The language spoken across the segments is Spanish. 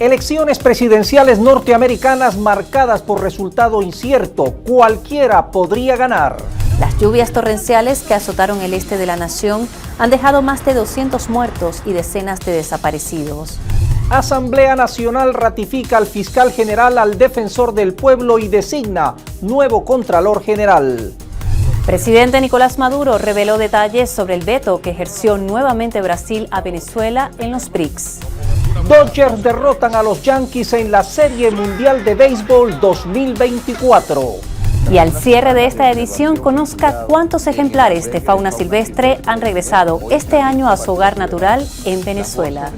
Elecciones presidenciales norteamericanas marcadas por resultado incierto. Cualquiera podría ganar. Las lluvias torrenciales que azotaron el este de la nación han dejado más de 200 muertos y decenas de desaparecidos. Asamblea Nacional ratifica al fiscal general, al defensor del pueblo y designa nuevo contralor general. Presidente Nicolás Maduro reveló detalles sobre el veto que ejerció nuevamente Brasil a Venezuela en los BRICS. Dodgers derrotan a los Yankees en la Serie Mundial de Béisbol 2024. Y al cierre de esta edición, conozca cuántos ejemplares de fauna silvestre han regresado este año a su hogar natural en Venezuela.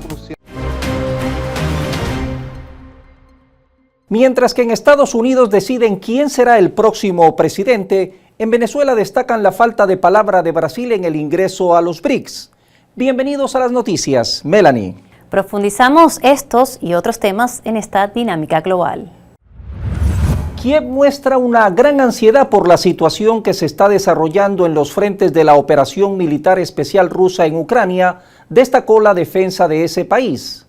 Mientras que en Estados Unidos deciden quién será el próximo presidente, en Venezuela destacan la falta de palabra de Brasil en el ingreso a los BRICS. Bienvenidos a las noticias. Melanie. Profundizamos estos y otros temas en esta dinámica global. Kiev muestra una gran ansiedad por la situación que se está desarrollando en los frentes de la operación militar especial rusa en Ucrania, destacó la defensa de ese país.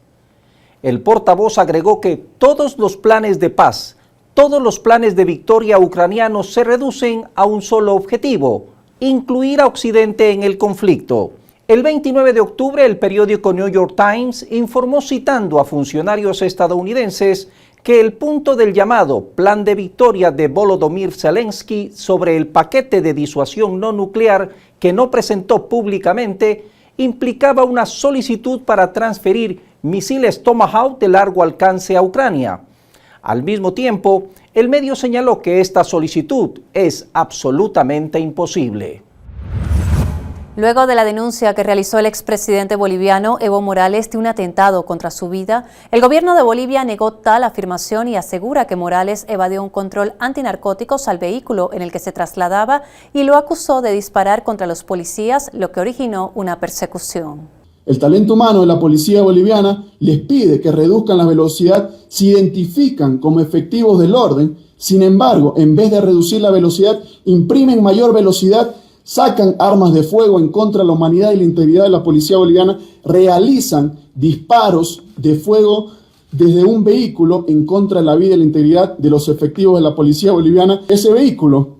El portavoz agregó que todos los planes de paz, todos los planes de victoria ucranianos se reducen a un solo objetivo: incluir a Occidente en el conflicto. El 29 de octubre, el periódico New York Times informó, citando a funcionarios estadounidenses, que el punto del llamado Plan de Victoria de Volodymyr Zelensky sobre el paquete de disuasión no nuclear que no presentó públicamente implicaba una solicitud para transferir misiles Tomahawk de largo alcance a Ucrania. Al mismo tiempo, el medio señaló que esta solicitud es absolutamente imposible. Luego de la denuncia que realizó el expresidente boliviano Evo Morales de un atentado contra su vida, el gobierno de Bolivia negó tal afirmación y asegura que Morales evadió un control antinarcóticos al vehículo en el que se trasladaba y lo acusó de disparar contra los policías, lo que originó una persecución. El talento humano de la policía boliviana les pide que reduzcan la velocidad si identifican como efectivos del orden. Sin embargo, en vez de reducir la velocidad, imprimen mayor velocidad, sacan armas de fuego en contra de la humanidad y la integridad de la policía boliviana, realizan disparos de fuego desde un vehículo en contra de la vida y la integridad de los efectivos de la policía boliviana. Ese vehículo,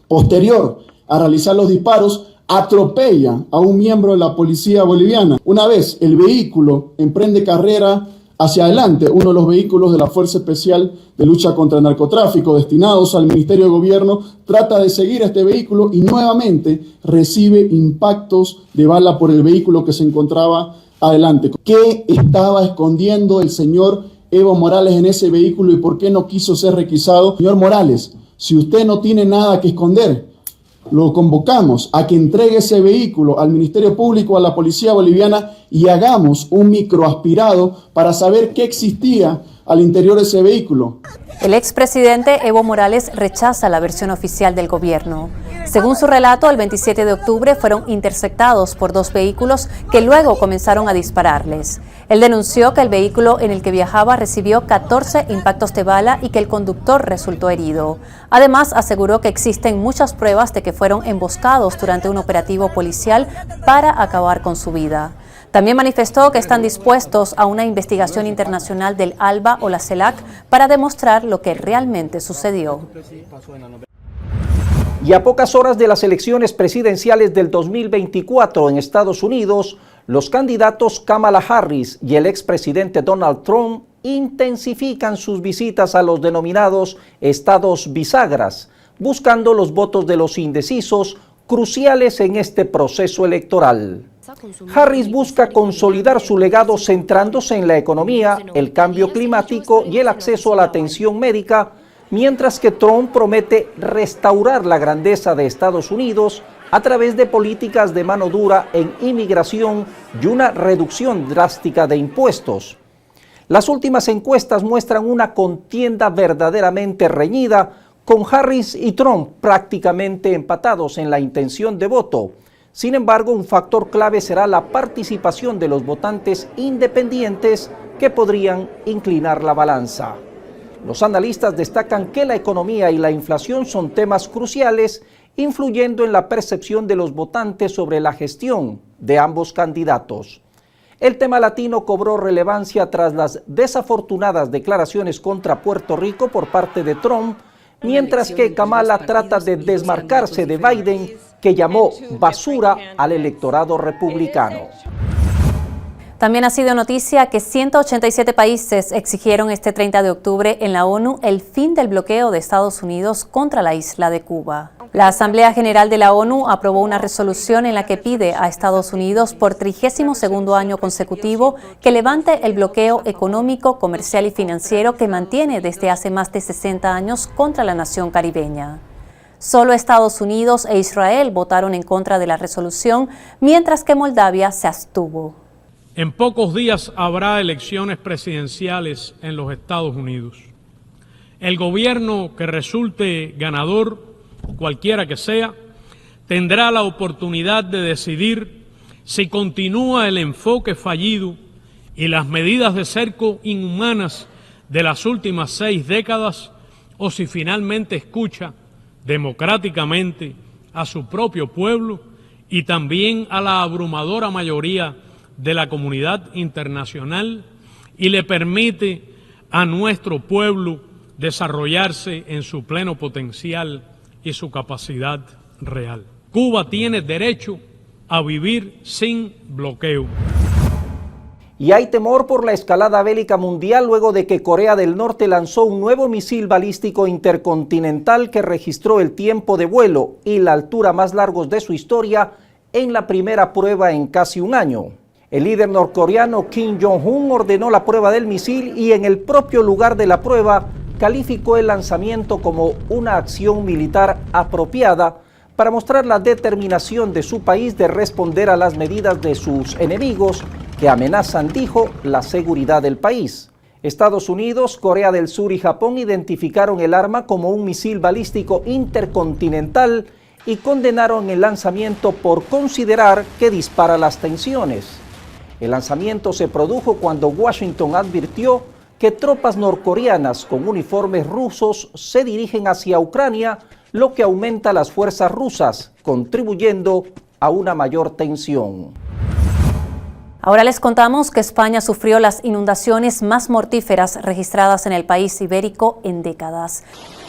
posterior a realizar los disparos, atropella a un miembro de la policía boliviana. Una vez el vehículo emprende carrera hacia adelante, uno de los vehículos de la Fuerza Especial de Lucha contra el Narcotráfico destinados al Ministerio de Gobierno trata de seguir a este vehículo y nuevamente recibe impactos de bala por el vehículo que se encontraba adelante. ¿Qué estaba escondiendo el señor Evo Morales en ese vehículo y por qué no quiso ser requisado? Señor Morales, si usted no tiene nada que esconder, lo convocamos a que entregue ese vehículo al Ministerio Público, a la Policía Boliviana y hagamos un microaspirado para saber qué existía al interior de ese vehículo. El expresidente Evo Morales rechaza la versión oficial del gobierno. Según su relato, el 27 de octubre fueron interceptados por dos vehículos que luego comenzaron a dispararles. Él denunció que el vehículo en el que viajaba recibió 14 impactos de bala y que el conductor resultó herido. Además, aseguró que existen muchas pruebas de que fueron emboscados durante un operativo policial para acabar con su vida. También manifestó que están dispuestos a una investigación internacional del ALBA o la CELAC para demostrar lo que realmente sucedió. Y a pocas horas de las elecciones presidenciales del 2024 en Estados Unidos, los candidatos Kamala Harris y el expresidente Donald Trump intensifican sus visitas a los denominados estados bisagras, buscando los votos de los indecisos cruciales en este proceso electoral. Harris busca consolidar su legado centrándose en la economía, el cambio climático y el acceso a la atención médica, mientras que Trump promete restaurar la grandeza de Estados Unidos a través de políticas de mano dura en inmigración y una reducción drástica de impuestos. Las últimas encuestas muestran una contienda verdaderamente reñida, con Harris y Trump prácticamente empatados en la intención de voto. Sin embargo, un factor clave será la participación de los votantes independientes que podrían inclinar la balanza. Los analistas destacan que la economía y la inflación son temas cruciales, influyendo en la percepción de los votantes sobre la gestión de ambos candidatos. El tema latino cobró relevancia tras las desafortunadas declaraciones contra Puerto Rico por parte de Trump, mientras que Kamala trata de desmarcarse de Biden, que llamó basura al electorado republicano. También ha sido noticia que 187 países exigieron este 30 de octubre en la ONU el fin del bloqueo de Estados Unidos contra la isla de Cuba. La Asamblea General de la ONU aprobó una resolución en la que pide a Estados Unidos por 32º año consecutivo que levante el bloqueo económico, comercial y financiero que mantiene desde hace más de 60 años contra la nación caribeña. Solo Estados Unidos e Israel votaron en contra de la resolución, mientras que Moldavia se abstuvo. En pocos días habrá elecciones presidenciales en los Estados Unidos. El gobierno que resulte ganador, cualquiera que sea, tendrá la oportunidad de decidir si continúa el enfoque fallido y las medidas de cerco inhumanas de las últimas 6 décadas o si finalmente escucha democráticamente a su propio pueblo y también a la abrumadora mayoría de la comunidad internacional y le permite a nuestro pueblo desarrollarse en su pleno potencial y su capacidad real. Cuba tiene derecho a vivir sin bloqueo. Y hay temor por la escalada bélica mundial luego de que Corea del Norte lanzó un nuevo misil balístico intercontinental que registró el tiempo de vuelo y la altura más largos de su historia en la primera prueba en casi un año. El líder norcoreano Kim Jong-un ordenó la prueba del misil y en el propio lugar de la prueba calificó el lanzamiento como una acción militar apropiada para mostrar la determinación de su país de responder a las medidas de sus enemigos que amenazan, dijo, la seguridad del país. Estados Unidos, Corea del Sur y Japón identificaron el arma como un misil balístico intercontinental y condenaron el lanzamiento por considerar que dispara las tensiones. El lanzamiento se produjo cuando Washington advirtió que tropas norcoreanas con uniformes rusos se dirigen hacia Ucrania, lo que aumenta las fuerzas rusas, contribuyendo a una mayor tensión. Ahora les contamos que España sufrió las inundaciones más mortíferas registradas en el país ibérico en décadas.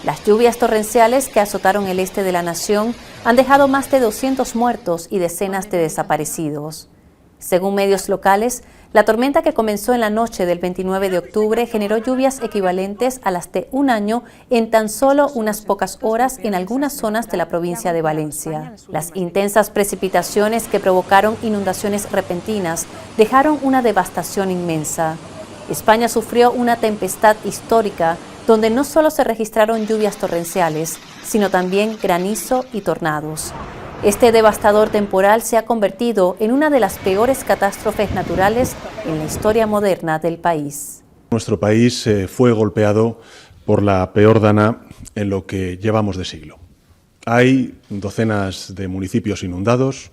Las lluvias torrenciales que azotaron el este de la nación han dejado más de 200 muertos y decenas de desaparecidos. Según medios locales, la tormenta que comenzó en la noche del 29 de octubre generó lluvias equivalentes a las de un año en tan solo unas pocas horas en algunas zonas de la provincia de Valencia. Las intensas precipitaciones que provocaron inundaciones repentinas dejaron una devastación inmensa. España sufrió una tempestad histórica donde no solo se registraron lluvias torrenciales, sino también granizo y tornados. Este devastador temporal se ha convertido en una de las peores catástrofes naturales en la historia moderna del país. Nuestro país fue golpeado por la peor dana en lo que llevamos de siglo. Hay docenas de municipios inundados,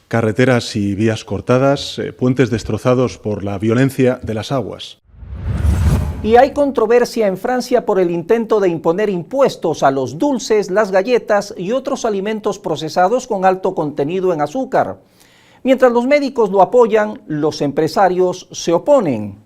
carreteras y vías cortadas, puentes destrozados por la violencia de las aguas. Y hay controversia en Francia por el intento de imponer impuestos a los dulces, las galletas y otros alimentos procesados con alto contenido en azúcar. Mientras los médicos lo apoyan, los empresarios se oponen.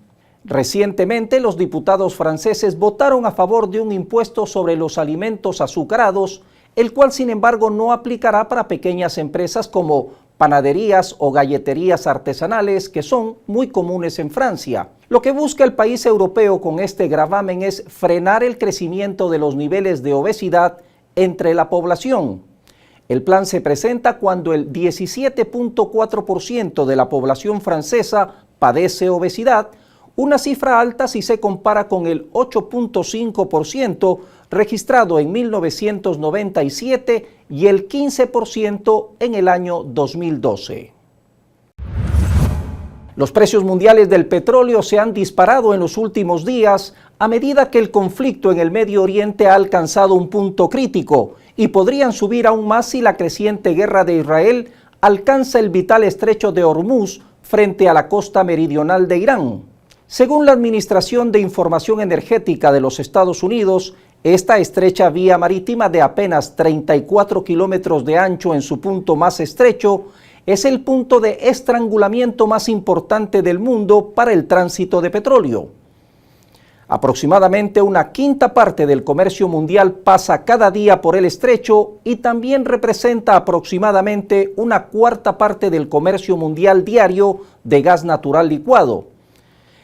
Recientemente, los diputados franceses votaron a favor de un impuesto sobre los alimentos azucarados, el cual, sin embargo, no aplicará para pequeñas empresas como panaderías o galleterías artesanales que son muy comunes en Francia. Lo que busca el país europeo con este gravamen es frenar el crecimiento de los niveles de obesidad entre la población. El plan se presenta cuando el 17.4% de la población francesa padece obesidad, una cifra alta si se compara con el 8.5% registrado en 1997 y el 15% en el año 2012. Los precios mundiales del petróleo se han disparado en los últimos días a medida que el conflicto en el Medio Oriente ha alcanzado un punto crítico y podrían subir aún más si la creciente guerra de Israel alcanza el vital estrecho de Hormuz frente a la costa meridional de Irán. Según la Administración de Información Energética de los Estados Unidos, esta estrecha vía marítima de apenas 34 kilómetros de ancho en su punto más estrecho es el punto de estrangulamiento más importante del mundo para el tránsito de petróleo. Aproximadamente una quinta parte del comercio mundial pasa cada día por el estrecho y también representa aproximadamente una cuarta parte del comercio mundial diario de gas natural licuado.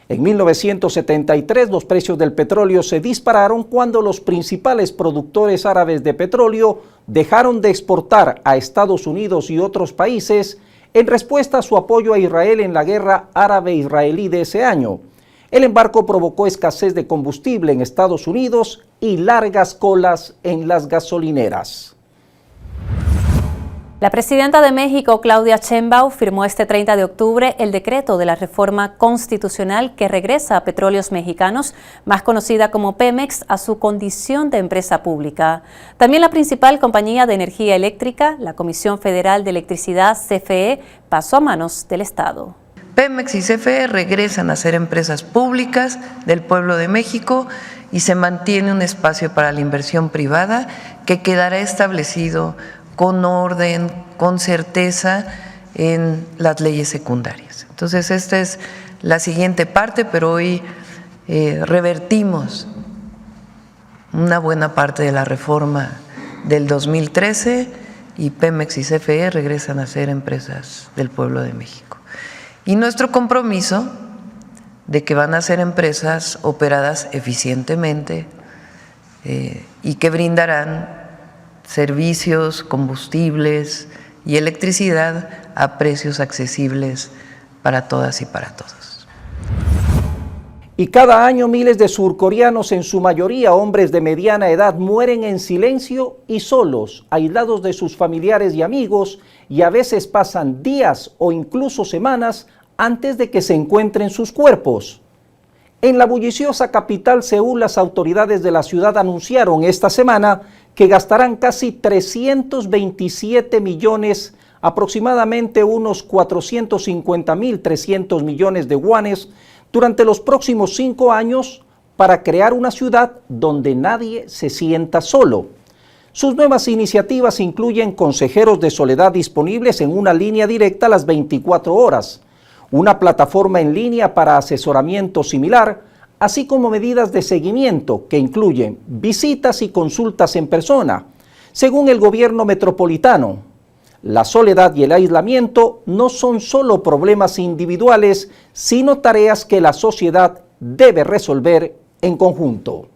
En 1973 los precios del petróleo se dispararon cuando los principales productores árabes de petróleo dejaron de exportar a Estados Unidos y otros países en respuesta a su apoyo a Israel en la guerra árabe-israelí de ese año. El embargo provocó escasez de combustible en Estados Unidos y largas colas en las gasolineras. La presidenta de México, Claudia Sheinbaum, firmó este 30 de octubre el decreto de la reforma constitucional que regresa a Petróleos Mexicanos, más conocida como Pemex, a su condición de empresa pública. También la principal compañía de energía eléctrica, la Comisión Federal de Electricidad, CFE, pasó a manos del Estado. Pemex y CFE regresan a ser empresas públicas del pueblo de México y se mantiene un espacio para la inversión privada que quedará establecido con orden, con certeza en las leyes secundarias. Entonces, esta es la siguiente parte, pero hoy revertimos una buena parte de la reforma del 2013 y Pemex y CFE regresan a ser empresas del pueblo de México. Y nuestro compromiso de que van a ser empresas operadas eficientemente y que brindarán servicios, combustibles y electricidad a precios accesibles para todas y para todos. Y cada año miles de surcoreanos, en su mayoría hombres de mediana edad, mueren en silencio y solos, aislados de sus familiares y amigos, y a veces pasan días o incluso semanas antes de que se encuentren sus cuerpos. En la bulliciosa capital Seúl, las autoridades de la ciudad anunciaron esta semana que gastarán casi 327 millones, aproximadamente unos 450.300 millones de wones, durante los próximos 5 años para crear una ciudad donde nadie se sienta solo. Sus nuevas iniciativas incluyen consejeros de soledad disponibles en una línea directa a las 24 horas, una plataforma en línea para asesoramiento similar, así como medidas de seguimiento que incluyen visitas y consultas en persona. Según el gobierno metropolitano, la soledad y el aislamiento no son solo problemas individuales, sino tareas que la sociedad debe resolver en conjunto.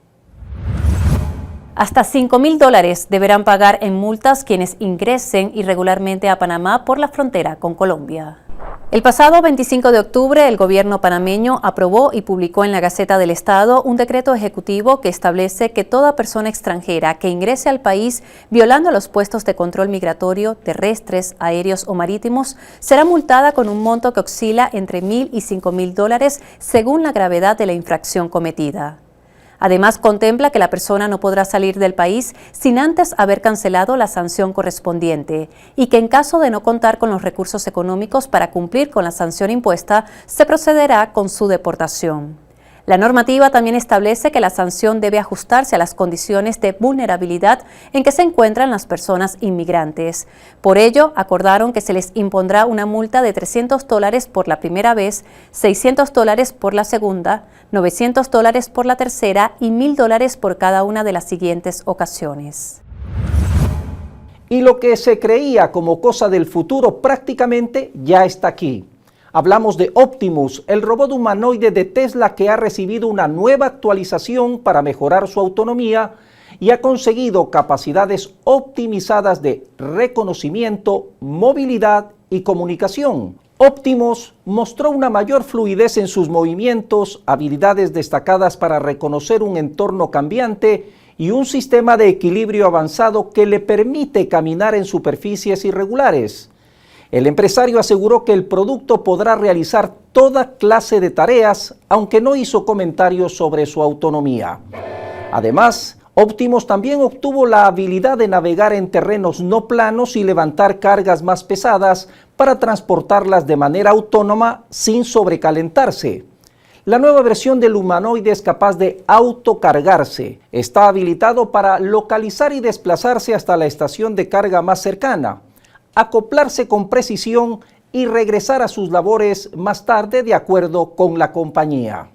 Hasta $5.000 deberán pagar en multas quienes ingresen irregularmente a Panamá por la frontera con Colombia. El pasado 25 de octubre, el gobierno panameño aprobó y publicó en la Gaceta del Estado un decreto ejecutivo que establece que toda persona extranjera que ingrese al país violando los puestos de control migratorio, terrestres, aéreos o marítimos, será multada con un monto que oscila entre $1.000 y $5.000 según la gravedad de la infracción cometida. Además, contempla que la persona no podrá salir del país sin antes haber cancelado la sanción correspondiente y que en caso de no contar con los recursos económicos para cumplir con la sanción impuesta, se procederá con su deportación. La normativa también establece que la sanción debe ajustarse a las condiciones de vulnerabilidad en que se encuentran las personas inmigrantes. Por ello, acordaron que se les impondrá una multa de $300 por la primera vez, $600 por la segunda, $900 por la tercera y $1.000 por cada una de las siguientes ocasiones. Y lo que se creía como cosa del futuro prácticamente ya está aquí. Hablamos de Optimus, el robot humanoide de Tesla que ha recibido una nueva actualización para mejorar su autonomía y ha conseguido capacidades optimizadas de reconocimiento, movilidad y comunicación. Optimus mostró una mayor fluidez en sus movimientos, habilidades destacadas para reconocer un entorno cambiante y un sistema de equilibrio avanzado que le permite caminar en superficies irregulares. El empresario aseguró que el producto podrá realizar toda clase de tareas, aunque no hizo comentarios sobre su autonomía. Además, Optimus también obtuvo la habilidad de navegar en terrenos no planos y levantar cargas más pesadas para transportarlas de manera autónoma sin sobrecalentarse. La nueva versión del humanoide es capaz de autocargarse. Está habilitado para localizar y desplazarse hasta la estación de carga más cercana. acoplarse con precisión y regresar a sus labores más tarde de acuerdo con la compañía.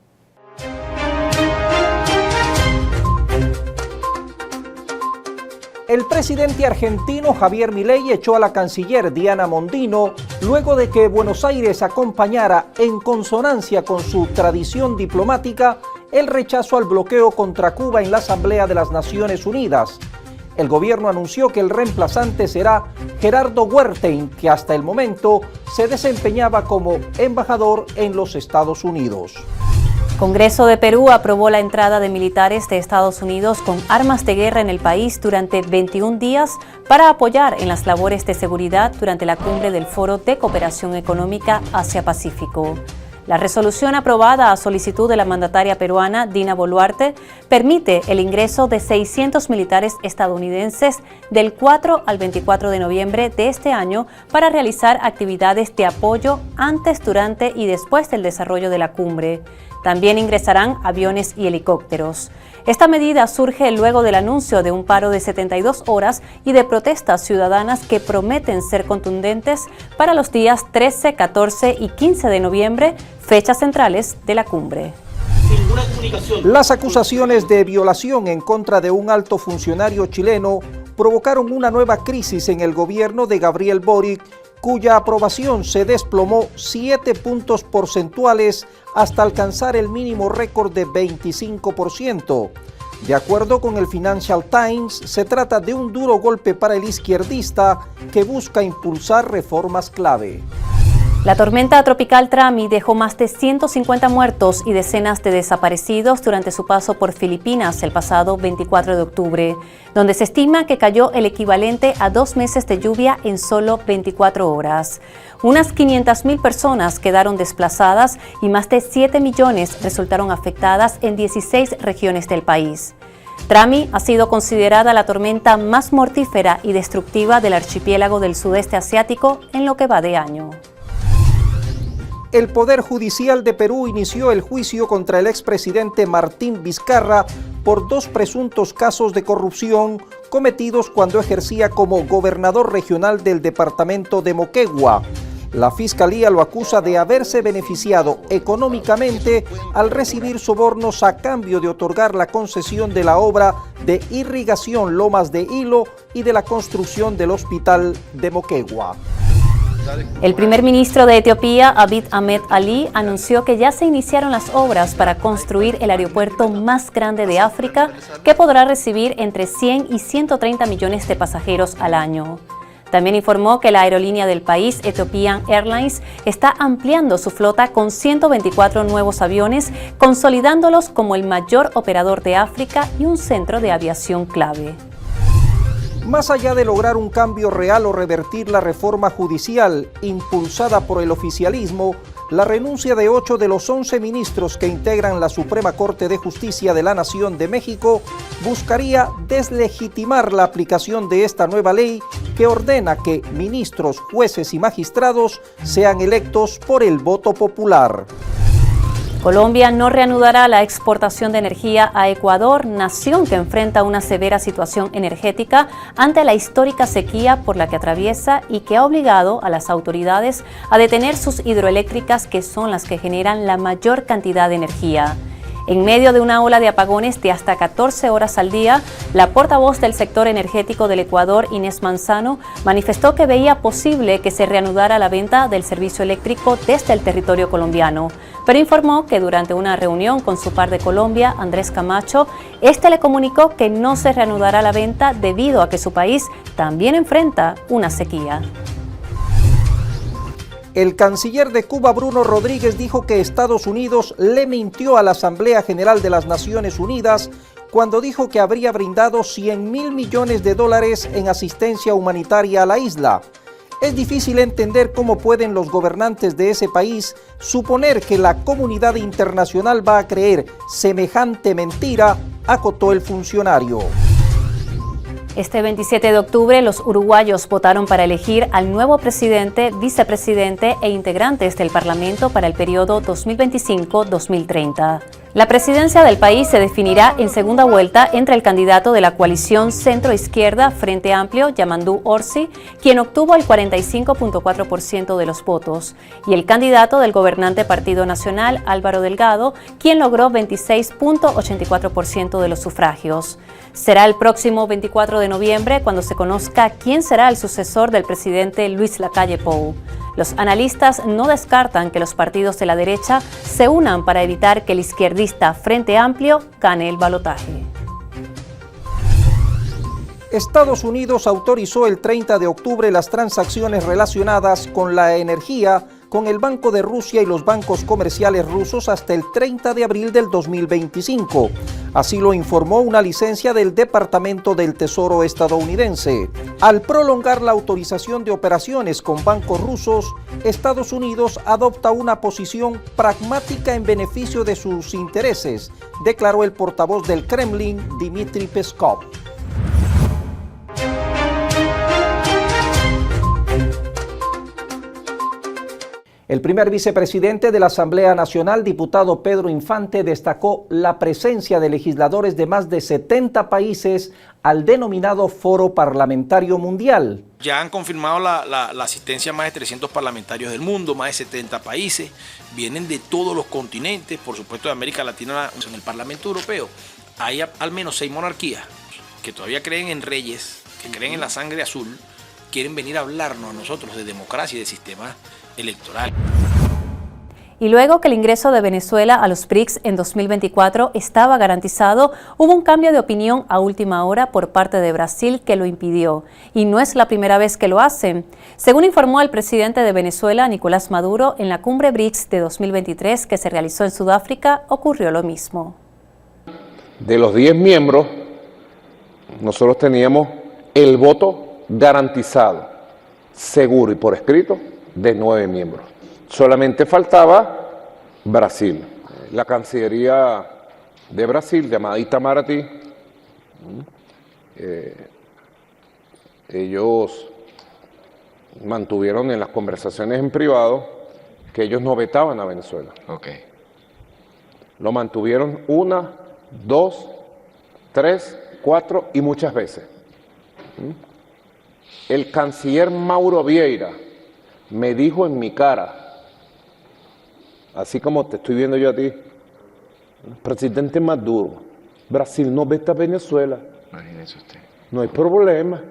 El presidente argentino Javier Milei echó a la canciller Diana Mondino luego de que Buenos Aires acompañara, en consonancia con su tradición diplomática, el rechazo al bloqueo contra Cuba en la Asamblea de las Naciones Unidas. El gobierno anunció que el reemplazante será Gerardo Huertein, que hasta el momento se desempeñaba como embajador en los Estados Unidos. Congreso de Perú aprobó la entrada de militares de Estados Unidos con armas de guerra en el país durante 21 días para apoyar en las labores de seguridad durante la cumbre del Foro de Cooperación Económica Asia-Pacífico. La resolución aprobada a solicitud de la mandataria peruana Dina Boluarte permite el ingreso de 600 militares estadounidenses del 4 al 24 de noviembre de este año para realizar actividades de apoyo antes, durante y después del desarrollo de la cumbre. También ingresarán aviones y helicópteros. Esta medida surge luego del anuncio de un paro de 72 horas y de protestas ciudadanas que prometen ser contundentes para los días 13, 14 y 15 de noviembre, fechas centrales de la cumbre. Las acusaciones de violación en contra de un alto funcionario chileno provocaron una nueva crisis en el gobierno de Gabriel Boric, cuya aprobación se desplomó 7 puntos porcentuales hasta alcanzar el mínimo récord de 25%. De acuerdo con el Financial Times, se trata de un duro golpe para el izquierdista que busca impulsar reformas clave. La tormenta tropical Trami dejó más de 150 muertos y decenas de desaparecidos durante su paso por Filipinas el pasado 24 de octubre, donde se estima que cayó el equivalente a 2 meses de lluvia en solo 24 horas. Unas 500,000 personas quedaron desplazadas y más de 7 millones resultaron afectadas en 16 regiones del país. Trami ha sido considerada la tormenta más mortífera y destructiva del archipiélago del sudeste asiático en lo que va de año. El Poder Judicial de Perú inició el juicio contra el expresidente Martín Vizcarra por 2 presuntos casos de corrupción cometidos cuando ejercía como gobernador regional del departamento de Moquegua. La Fiscalía lo acusa de haberse beneficiado económicamente al recibir sobornos a cambio de otorgar la concesión de la obra de irrigación Lomas de Hilo y de la construcción del hospital de Moquegua. El primer ministro de Etiopía, Abiy Ahmed Ali, anunció que ya se iniciaron las obras para construir el aeropuerto más grande de África, que podrá recibir entre 100 y 130 millones de pasajeros al año. También informó que la aerolínea del país, Ethiopian Airlines, está ampliando su flota con 124 nuevos aviones, consolidándolos como el mayor operador de África y un centro de aviación clave. Más allá de lograr un cambio real o revertir la reforma judicial impulsada por el oficialismo, la renuncia de 8 de los 11 ministros que integran la Suprema Corte de Justicia de la Nación de México buscaría deslegitimar la aplicación de esta nueva ley que ordena que ministros, jueces y magistrados sean electos por el voto popular. Colombia no reanudará la exportación de energía a Ecuador, nación que enfrenta una severa situación energética ante la histórica sequía por la que atraviesa y que ha obligado a las autoridades a detener sus hidroeléctricas, que son las que generan la mayor cantidad de energía. En medio de una ola de apagones de hasta 14 horas al día, la portavoz del sector energético del Ecuador, Inés Manzano, manifestó que veía posible que se reanudara la venta del servicio eléctrico desde el territorio colombiano, pero informó que durante una reunión con su par de Colombia, Andrés Camacho, este le comunicó que no se reanudará la venta debido a que su país también enfrenta una sequía. El canciller de Cuba, Bruno Rodríguez, dijo que Estados Unidos le mintió a la Asamblea General de las Naciones Unidas cuando dijo que habría brindado $100,000 millones en asistencia humanitaria a la isla. Es difícil entender cómo pueden los gobernantes de ese país suponer que la comunidad internacional va a creer semejante mentira, acotó el funcionario. Este 27 de octubre, los uruguayos votaron para elegir al nuevo presidente, vicepresidente e integrantes del Parlamento para el periodo 2025-2030. La presidencia del país se definirá en segunda vuelta entre el candidato de la coalición centro-izquierda Frente Amplio, Yamandu Orsi, quien obtuvo el 45.4% de los votos, y el candidato del gobernante Partido Nacional, Álvaro Delgado, quien logró 26.84% de los sufragios. Será el próximo 24 de noviembre cuando se conozca quién será el sucesor del presidente Luis Lacalle Pou. Los analistas no descartan que los partidos de la derecha se unan para evitar que el izquierdista Frente Amplio gane el balotaje. Estados Unidos autorizó el 30 de octubre las transacciones relacionadas con la energía con el Banco de Rusia y los bancos comerciales rusos hasta el 30 de abril del 2025. Así lo informó una licencia del Departamento del Tesoro estadounidense. Al prolongar la autorización de operaciones con bancos rusos, Estados Unidos adopta una posición pragmática en beneficio de sus intereses, declaró el portavoz del Kremlin, Dmitry Peskov. El primer vicepresidente de la Asamblea Nacional, diputado Pedro Infante, destacó la presencia de legisladores de más de 70 países al denominado Foro Parlamentario Mundial. Ya han confirmado la asistencia a más de 300 parlamentarios del mundo, más de 70 países, vienen de todos los continentes, por supuesto de América Latina. En el Parlamento Europeo hay al menos 6 monarquías que todavía creen en reyes, que creen en la sangre azul, quieren venir a hablarnos a nosotros de democracia y de sistema electoral. Y luego que el ingreso de Venezuela a los BRICS en 2024 estaba garantizado, hubo un cambio de opinión a última hora por parte de Brasil que lo impidió. Y no es la primera vez que lo hacen. Según informó el presidente de Venezuela, Nicolás Maduro, en la cumbre BRICS de 2023 que se realizó en Sudáfrica, ocurrió lo mismo. De los 10 miembros, nosotros teníamos el voto garantizado, seguro y por escrito, de 9 miembros. Solamente faltaba Brasil. La Cancillería de Brasil, llamada Itamaraty, ellos mantuvieron en las conversaciones en privado que ellos no vetaban a Venezuela. Lo mantuvieron 1, 2, 3, 4 y muchas veces. El canciller Mauro Vieira me dijo en mi cara, así como te estoy viendo yo a ti, presidente Maduro, Brasil no veta a Venezuela. Imagínese usted. No hay problema.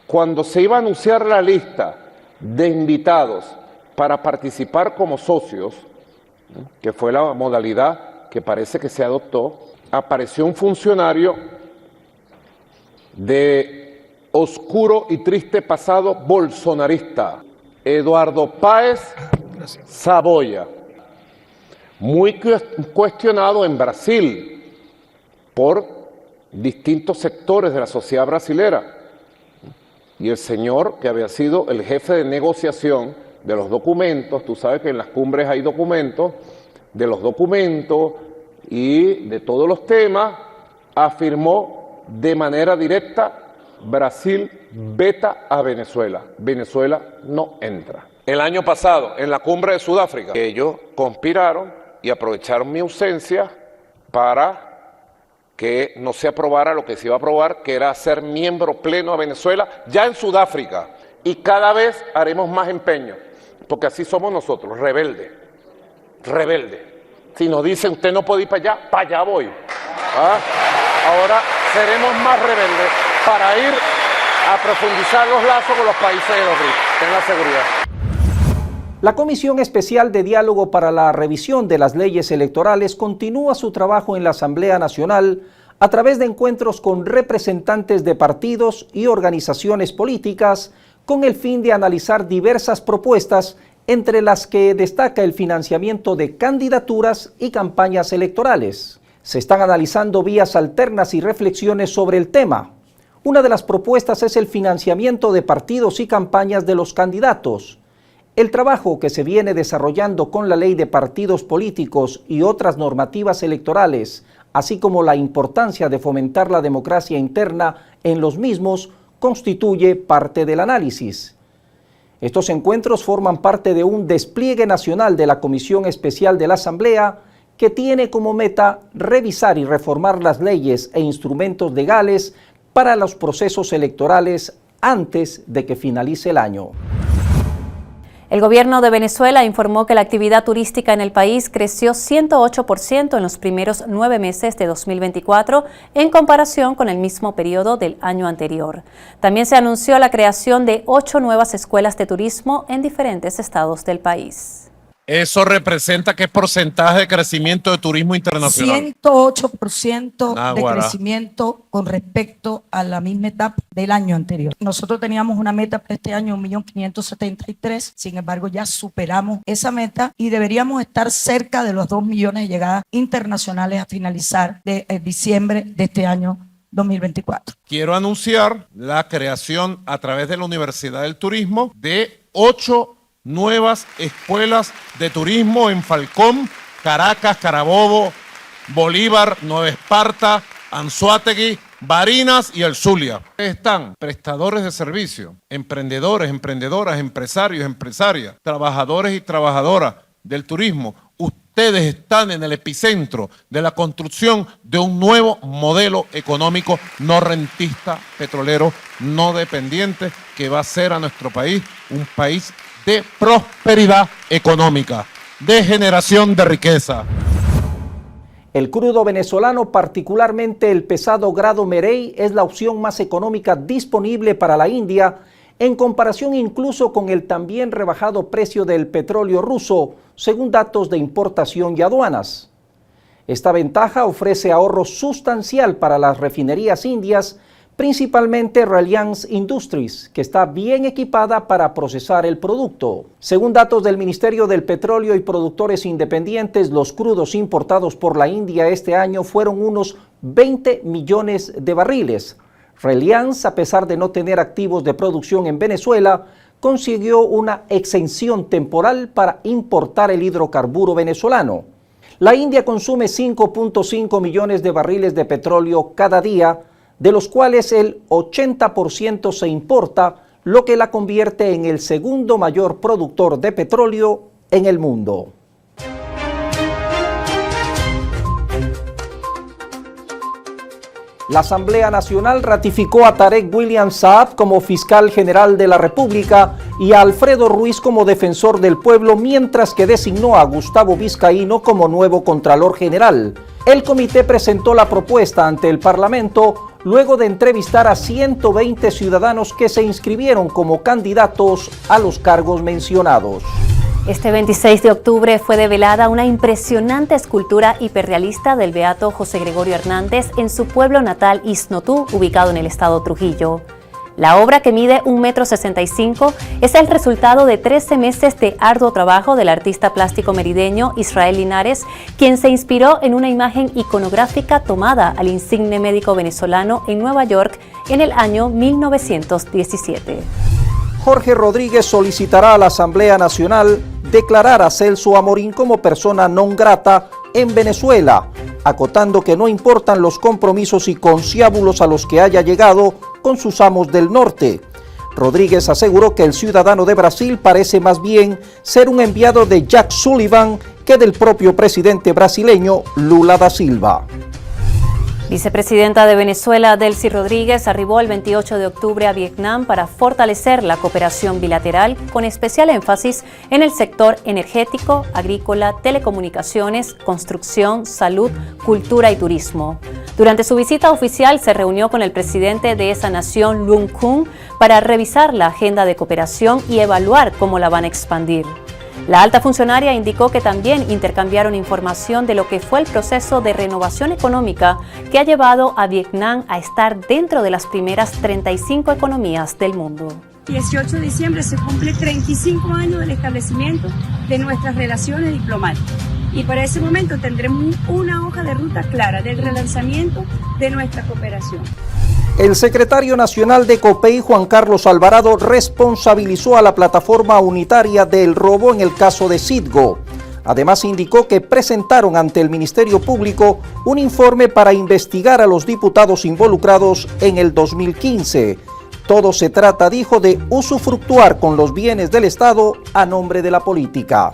Cuando se iba a anunciar la lista de invitados para participar como socios, que fue la modalidad que parece que se adoptó, apareció un funcionario de oscuro y triste pasado bolsonarista, Eduardo Páez Saboya, muy cuestionado en Brasil por distintos sectores de la sociedad brasilera. Y el señor, que había sido el jefe de negociación de los documentos, tú sabes que en las cumbres hay documentos, de los documentos y de todos los temas, afirmó de manera directa: Brasil veta a Venezuela, Venezuela no entra. El año pasado, en la cumbre de Sudáfrica, ellos conspiraron y aprovecharon mi ausencia para que no se aprobara lo que se iba a aprobar, que era hacer miembro pleno a Venezuela, ya en Sudáfrica. Y cada vez haremos más empeño, porque así somos nosotros, rebeldes, rebeldes. Si nos dicen, usted no puede ir para allá voy. Ahora seremos más rebeldes para ir a profundizar los lazos con los países de los BRICS. Ten la seguridad. La Comisión Especial de Diálogo para la Revisión de las Leyes Electorales continúa su trabajo en la Asamblea Nacional a través de encuentros con representantes de partidos y organizaciones políticas con el fin de analizar diversas propuestas, entre las que destaca el financiamiento de candidaturas y campañas electorales. Se están analizando vías alternas y reflexiones sobre el tema. Una de las propuestas es el financiamiento de partidos y campañas de los candidatos. El trabajo que se viene desarrollando con la Ley de Partidos Políticos y otras normativas electorales, así como la importancia de fomentar la democracia interna en los mismos, constituye parte del análisis. Estos encuentros forman parte de un despliegue nacional de la Comisión Especial de la Asamblea que tiene como meta revisar y reformar las leyes e instrumentos legales para los procesos electorales antes de que finalice el año. El gobierno de Venezuela informó que la actividad turística en el país creció 108% en los primeros 9 meses de 2024 en comparación con el mismo periodo del año anterior. También se anunció la creación de 8 nuevas escuelas de turismo en diferentes estados del país. ¿Eso representa qué porcentaje de crecimiento de turismo internacional? 108% de crecimiento con respecto a la misma etapa del año anterior. Nosotros teníamos una meta para este año 1.573.000, sin embargo ya superamos esa meta y deberíamos estar cerca de los 2 millones de llegadas internacionales a finalizar de diciembre de este año 2024. Quiero anunciar la creación a través de la Universidad del Turismo de 8 nuevas escuelas de turismo en Falcón, Caracas, Carabobo, Bolívar, Nueva Esparta, Anzoátegui, Barinas y El Zulia. Están prestadores de servicio, emprendedores, emprendedoras, empresarios, empresarias, trabajadores y trabajadoras del turismo. Ustedes están en el epicentro de la construcción de un nuevo modelo económico no rentista, petrolero, no dependiente, que va a hacer a nuestro país un país de prosperidad económica, de generación de riqueza. El crudo venezolano, particularmente el pesado grado Merey, es la opción más económica disponible para la India, en comparación incluso con el también rebajado precio del petróleo ruso, según datos de importación y aduanas. Esta ventaja ofrece ahorro sustancial para las refinerías indias, principalmente Reliance Industries, que está bien equipada para procesar el producto. Según datos del Ministerio del Petróleo y Productores Independientes, los crudos importados por la India este año fueron unos 20 millones de barriles. Reliance, a pesar de no tener activos de producción en Venezuela, consiguió una exención temporal para importar el hidrocarburo venezolano. La India consume 5.5 millones de barriles de petróleo cada día, de los cuales el 80% se importa, lo que la convierte en el segundo mayor productor de petróleo en el mundo. La Asamblea Nacional ratificó a Tarek William Saab como fiscal general de la República y a Alfredo Ruiz como defensor del pueblo, mientras que designó a Gustavo Vizcaíno como nuevo contralor general. El comité presentó la propuesta ante el Parlamento luego de entrevistar a 120 ciudadanos que se inscribieron como candidatos a los cargos mencionados. Este 26 de octubre fue develada una impresionante escultura hiperrealista del beato José Gregorio Hernández en su pueblo natal Isnotú, ubicado en el estado Trujillo. La obra, que mide 1,65 m, es el resultado de 13 meses de arduo trabajo del artista plástico merideño Israel Linares, quien se inspiró en una imagen iconográfica tomada al insigne médico venezolano en Nueva York en el año 1917. Jorge Rodríguez solicitará a la Asamblea Nacional declarar a Celso Amorín como persona non grata en Venezuela, acotando que no importan los compromisos y conciliábulos a los que haya llegado con sus amos del norte. Rodríguez aseguró que el ciudadano de Brasil parece más bien ser un enviado de Jack Sullivan que del propio presidente brasileño Lula da Silva. Vicepresidenta de Venezuela, Delcy Rodríguez, arribó el 28 de octubre a Vietnam para fortalecer la cooperación bilateral, con especial énfasis en el sector energético, agrícola, telecomunicaciones, construcción, salud, cultura y turismo. Durante su visita oficial se reunió con el presidente de esa nación, Lung Kun, para revisar la agenda de cooperación y evaluar cómo la van a expandir. La alta funcionaria indicó que también intercambiaron información de lo que fue el proceso de renovación económica que ha llevado a Vietnam a estar dentro de las primeras 35 economías del mundo. 18 de diciembre se cumple 35 años del establecimiento de nuestras relaciones diplomáticas y para ese momento tendremos una hoja de ruta clara del relanzamiento de nuestra cooperación. El secretario nacional de COPEI, Juan Carlos Alvarado, responsabilizó a la plataforma unitaria del robo en el caso de Citgo. Además, indicó que presentaron ante el Ministerio Público un informe para investigar a los diputados involucrados en el 2015. Todo se trata, dijo, de usufructuar con los bienes del Estado a nombre de la política.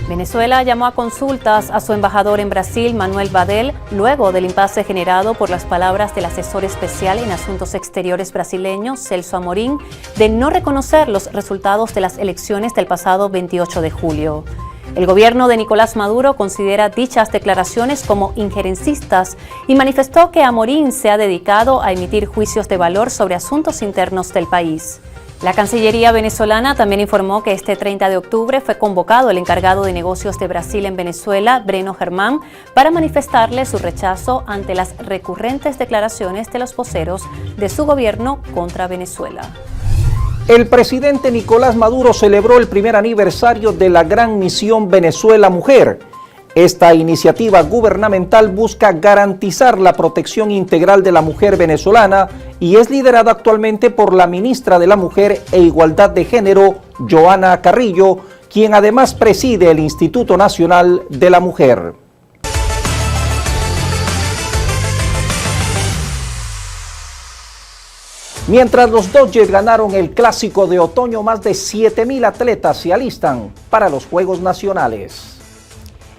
Venezuela llamó a consultas a su embajador en Brasil, Manuel Badel, luego del impasse generado por las palabras del asesor especial en Asuntos Exteriores brasileño, Celso Amorim, de no reconocer los resultados de las elecciones del pasado 28 de julio. El gobierno de Nicolás Maduro considera dichas declaraciones como injerencistas y manifestó que Amorim se ha dedicado a emitir juicios de valor sobre asuntos internos del país. La Cancillería venezolana también informó que este 30 de octubre fue convocado el encargado de negocios de Brasil en Venezuela, Breno Germán, para manifestarle su rechazo ante las recurrentes declaraciones de los voceros de su gobierno contra Venezuela. El presidente Nicolás Maduro celebró el primer aniversario de la Gran Misión Venezuela Mujer. Esta iniciativa gubernamental busca garantizar la protección integral de la mujer venezolana y es liderada actualmente por la ministra de la Mujer e Igualdad de Género, Joana Carrillo, quien además preside el Instituto Nacional de la Mujer. Mientras los Dodgers ganaron el Clásico de Otoño, más de 7,000 atletas se alistan para los Juegos Nacionales.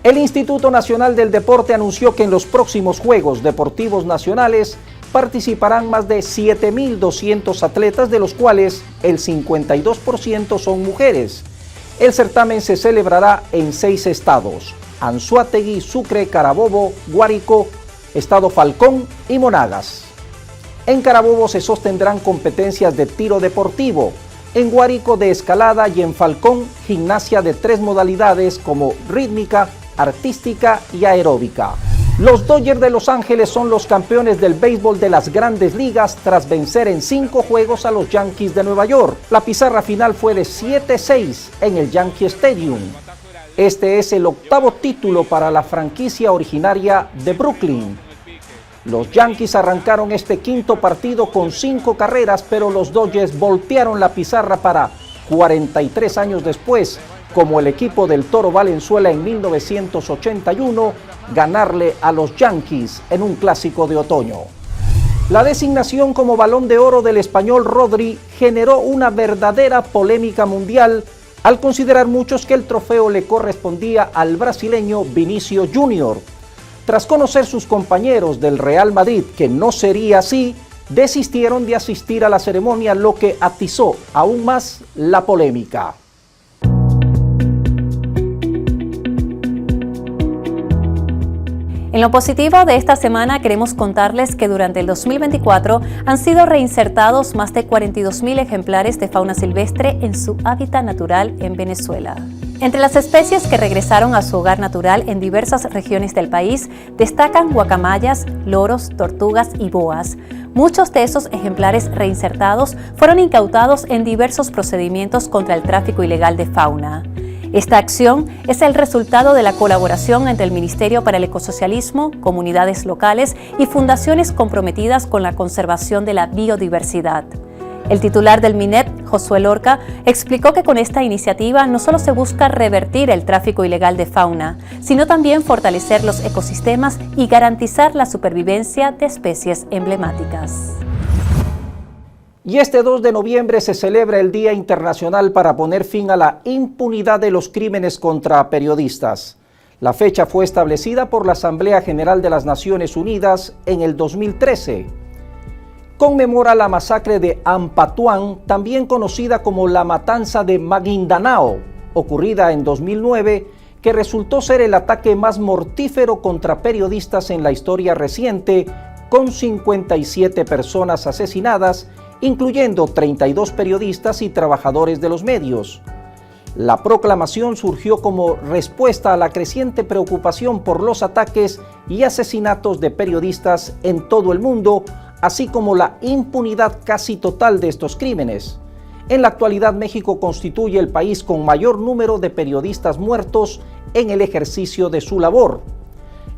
El Instituto Nacional del Deporte anunció que en los próximos Juegos Deportivos Nacionales participarán más de 7,200 atletas, de los cuales el 52% son mujeres. El certamen se celebrará en 6 estados: Anzoátegui, Sucre, Carabobo, Guárico, Estado Falcón y Monagas. En Carabobo se sostendrán competencias de tiro deportivo, en Guárico de escalada y en Falcón gimnasia de 3 modalidades como rítmica, artística y aeróbica. Los Dodgers de Los Ángeles son los campeones del béisbol de las Grandes Ligas tras vencer en 5 juegos a los Yankees de Nueva York. La pizarra final fue de 7-6 en el Yankee Stadium. Este es el 8º título para la franquicia originaria de Brooklyn. Los Yankees arrancaron este 5º partido con 5 carreras, pero los Dodgers voltearon la pizarra para 43 años después, como el equipo del Toro Valenzuela en 1981, ganarle a los Yankees en un clásico de otoño. La designación como Balón de Oro del español Rodri generó una verdadera polémica mundial al considerar muchos que el trofeo le correspondía al brasileño Vinícius Júnior. Tras conocer sus compañeros del Real Madrid que no sería así, desistieron de asistir a la ceremonia, lo que atizó aún más la polémica. En lo positivo de esta semana queremos contarles que durante el 2024 han sido reinsertados más de 42,000 ejemplares de fauna silvestre en su hábitat natural en Venezuela. Entre las especies que regresaron a su hogar natural en diversas regiones del país destacan guacamayas, loros, tortugas y boas. Muchos de esos ejemplares reinsertados fueron incautados en diversos procedimientos contra el tráfico ilegal de fauna. Esta acción es el resultado de la colaboración entre el Ministerio para el Ecosocialismo, comunidades locales y fundaciones comprometidas con la conservación de la biodiversidad. El titular del MINEP, Josué Lorca, explicó que con esta iniciativa no solo se busca revertir el tráfico ilegal de fauna, sino también fortalecer los ecosistemas y garantizar la supervivencia de especies emblemáticas. Y este 2 de noviembre se celebra el Día Internacional para poner fin a la impunidad de los crímenes contra periodistas. La fecha fue establecida por la Asamblea General de las Naciones Unidas en el 2013. Conmemora la masacre de Ampatuán, también conocida como la Matanza de Maguindanao, ocurrida en 2009, que resultó ser el ataque más mortífero contra periodistas en la historia reciente, con 57 personas asesinadas, incluyendo 32 periodistas y trabajadores de los medios. La proclamación surgió como respuesta a la creciente preocupación por los ataques y asesinatos de periodistas en todo el mundo, así como la impunidad casi total de estos crímenes. En la actualidad, México constituye el país con mayor número de periodistas muertos en el ejercicio de su labor.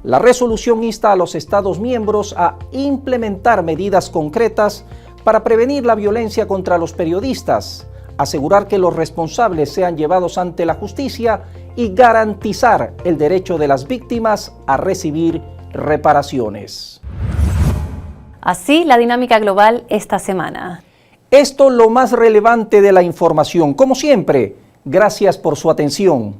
La resolución insta a los Estados miembros a implementar medidas concretas para prevenir la violencia contra los periodistas, asegurar que los responsables sean llevados ante la justicia y garantizar el derecho de las víctimas a recibir reparaciones. Así la dinámica global esta semana. Esto lo más relevante de la información. Como siempre, gracias por su atención.